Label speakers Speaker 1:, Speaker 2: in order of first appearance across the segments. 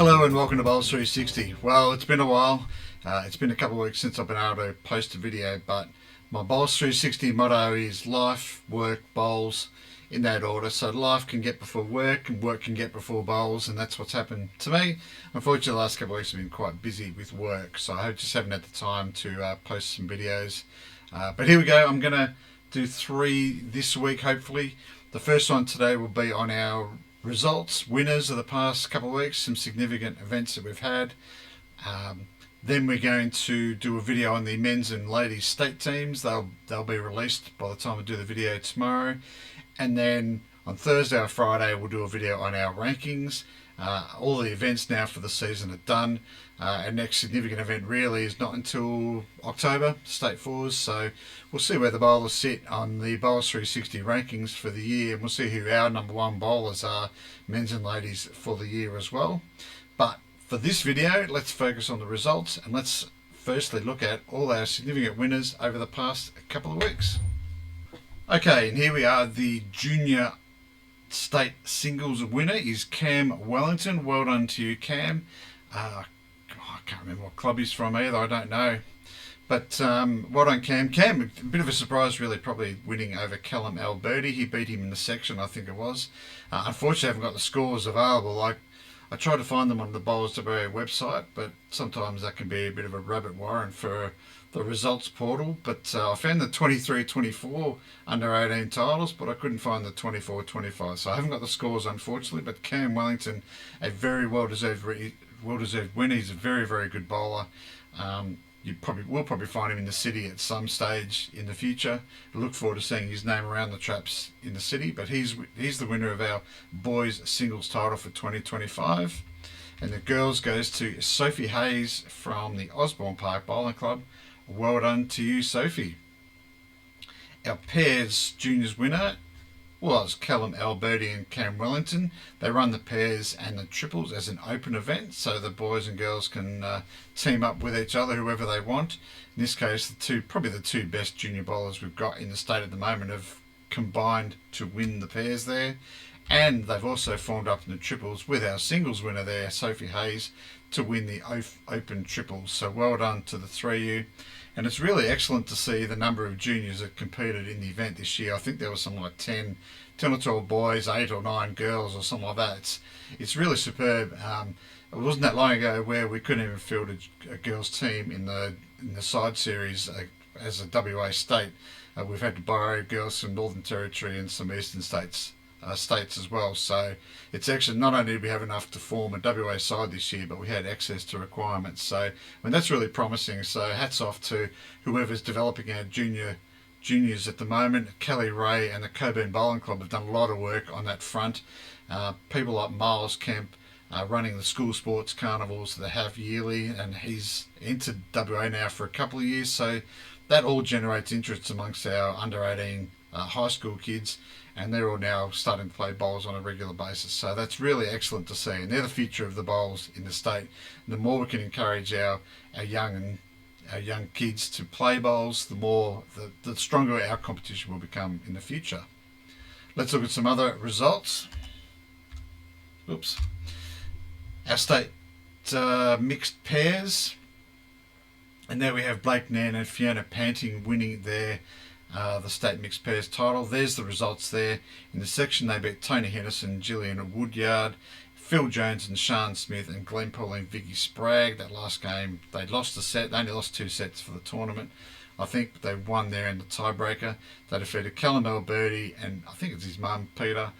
Speaker 1: Hello and welcome to Bowls 360. Well, it's been a while. It's been a couple of weeks since I've been able to post a video, but my Bowls 360 motto is life, work, bowls, in that order. So life can get before work and work can get before bowls, and that's what's happened to me. Unfortunately, the last couple of weeks have been quite busy with work, so I just haven't had the time to post some videos. But here we go. I'm going to do 3 this week, hopefully. The first one today will be on our results, winners of the past couple of weeks, some significant events that we've had. Then we're going to do a video on the men's and ladies state teams. They'll be released by the time I do the video tomorrow. And then on Thursday or Friday we'll do a video on our rankings. All the events now for the season are done. Our next significant event really is not until October, State Fours, so we'll see where the bowlers sit on the Bowls 360 rankings for the year, and we'll see who our number 1 bowlers are, men's and ladies, for the year as well. But for this video, let's focus on the results, and let's firstly look at all our significant winners over the past couple of weeks. Okay, and here we are. The junior state singles winner is Cam Wellington. Well done to you, Cam. I can't remember what club he's from either, I don't know. But well done, Cam. Cam, a bit of a surprise really, probably winning over Callum Alberti. He beat him in the section, I think it was. Unfortunately, I haven't got the scores available. I tried to find them on the Bowls website, but sometimes that can be a bit of a rabbit warren for the results portal. But I found the 23-24 under 18 titles, but I couldn't find the 24-25. So I haven't got the scores, unfortunately. But Cam Wellington, a very well-deserved winner. He's a very, very good bowler. You will probably find him in the city at some stage in the future. I look forward to seeing his name around the traps in the city. But he's the winner of our boys singles title for 2025. And the girls goes to Sophie Hayes from the Osborne Park Bowling Club. Well done to you, Sophie. Our pairs juniors winner was Callum Alberti and Cam Wellington. They run the pairs and the triples as an open event, so the boys and girls can team up with each other, whoever they want. In this case, probably the two best junior bowlers we've got in the state at the moment have combined to win the pairs there. And they've also formed up in the triples with our singles winner there, Sophie Hayes, to win the open triples. So well done to the 3 of you. And it's really excellent to see the number of juniors that competed in the event this year. I think there was something like 10 or 12 boys, 8 or 9 girls or something like that. It's really superb. It wasn't that long ago where we couldn't even field a girls team in the side series as a WA state. We've had to borrow girls from Northern Territory and some Eastern states as well. So it's actually, not only did we have enough to form a WA side this year, but we had access to requirements. So that's really promising. So hats off to whoever's developing our juniors at the moment. Kelly Ray and the Coburn Bowling Club have done a lot of work on that front. People like Miles Kemp running the school sports carnivals that they have yearly, and he's entered WA now for a couple of years. So that all generates interest amongst our under 18 high school kids, and they're all now starting to play bowls on a regular basis. So that's really excellent to see, and they're the future of the bowls in the state. And the more we can encourage our young kids to play bowls, the stronger our competition will become in the future. Let's look at some other results. Oops. Our state mixed pairs, and there we have Blake Nan and Fiona Panting winning the state mixed pairs title. There's the results there. In the section, they beat Tony Henderson, Gillian Woodyard, Phil Jones and Sean Smith, and Glenn and Vicky Spragg. That last game, they lost a set. They only lost 2 sets for the tournament, I think, but they won there in the tiebreaker. They defeated Callum Alberti and I think it's his mum, Peter,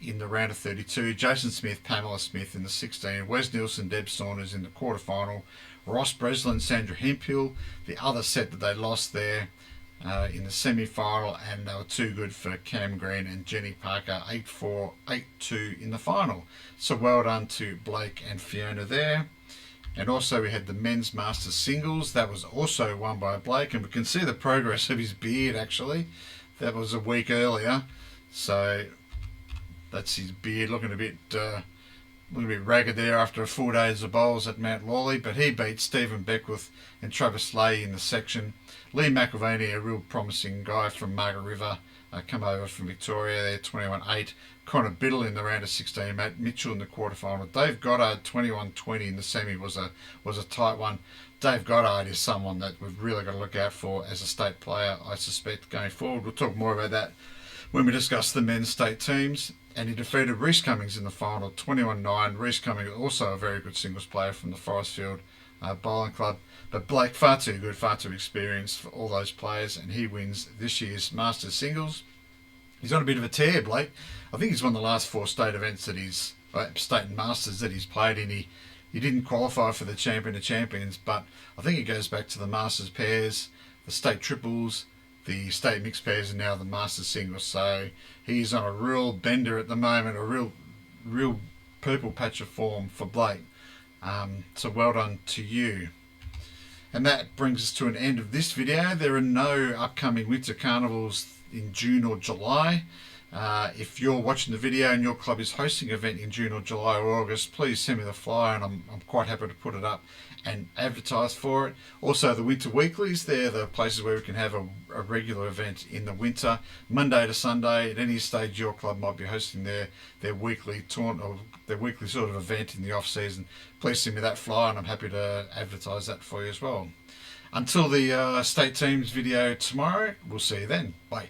Speaker 1: in the round of 32. Jason Smith, Pamela Smith in the 16. Wes Nielsen, Deb Saunders in the quarterfinal. Ross Breslin, Sandra Hemphill, the other set that they lost there in the semi-final, and they were too good for Cam Green and Jenny Parker, 8-4, 8-2 in the final. So well done to Blake and Fiona there. And also we had the men's Masters singles. That was also won by Blake, and we can see the progress of his beard actually. That was a week earlier, so that's his beard looking a bit a little bit ragged there after a full day as a bowls at Mount Lawley, but he beat Stephen Beckwith and Travis Lay in the section. Lee McIlvaney, a real promising guy from Margaret River, come over from Victoria there, 21-8. Connor Biddle in the round of 16, Matt Mitchell in the quarterfinal. Dave Goddard, 21-20 in the semi was a tight one. Dave Goddard is someone that we've really got to look out for as a state player, I suspect, going forward. We'll talk more about that when we discuss the men's state teams. And he defeated Reese Cummings in the final, 21-9. Reese Cummings, also a very good singles player from the Forestfield Bowling Club. But Blake, far too good, far too experienced for all those players, and he wins this year's Masters Singles. He's on a bit of a tear, Blake. I think he's won the last 4 state events that he's, state and Masters that he's played in. He didn't qualify for the Champion of Champions, but I think it goes back to the Masters pairs, the state triples, the state mixed pairs, and now the Masters Singles. So he's on a real bender at the moment, a real purple patch of form for Blake. So well done to you. And that brings us to an end of this video. There are no upcoming winter carnivals in June or July. If you're watching the video and your club is hosting an event in June or July or August, please send me the flyer, and I'm quite happy to put it up and advertise for it. Also, the winter weeklies, they're the places where we can have a regular event in the winter, Monday to Sunday. At any stage your club might be hosting their weekly tournament or their weekly sort of event in the off season. Please send me that flyer, and I'm happy to advertise that for you as well. Until the state teams video tomorrow, we'll see you then. Bye.